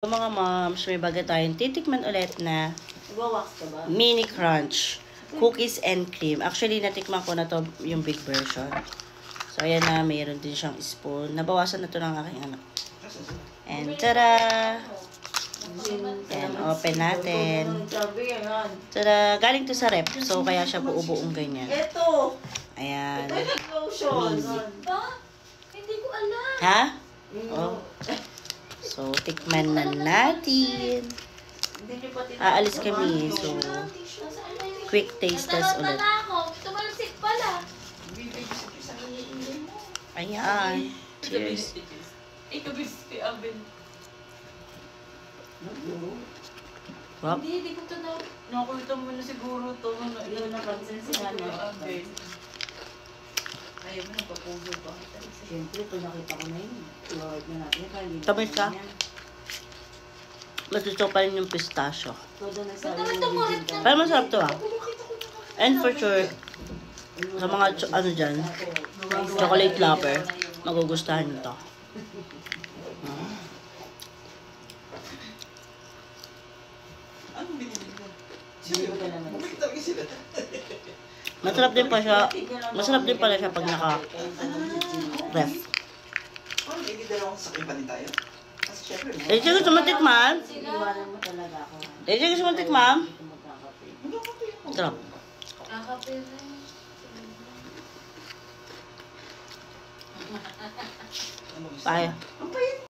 So, mga moms, may baga tayong titikman ulit na mini crunch cookies and cream. Actually, natikman ko na to yung big version. So, ayan na, mayroon din siyang spoon. Nabawasan na to ng aking anak. And tada! And open natin. Tada! Galing to sa rep. So, kaya siya buo-buong ganyan. Ito! Ayan. Lotion. Ba? Hindi ko alam. Ha? Oh. So, tikman na natin. Aalis kami. So, quick taste test ulit. Nanood na ako. Tumalsik pala. Ayan. Cheers. Ito bispi abin. Wow. Hindi ko ito na. Nakita mo na siguro ito. Iyon napansin si Hana. Ayaw mo nagpapugo ba? Siyempre, ito nakita ko na yun. Iwawag na natin. Tamis ka? Mas gusto pa rin yung pistachio. Pero masarap to ah. And for sure, sa mga ano dyan, chocolate lover, magugustuhan nyo to. Anong binibig mo? Bumalik talaga sila. Masarap din pa siya. Masarap din pala siya pag naka-ref. Parang hindi dalawang sakay pa din tayo. Kasi syempre, Eh, siya gusto mo tikman? Iwanan mo talaga ako. Eh, siya gusto mo tikman? Sarap. Kakape rin. ano gusto? Tayo.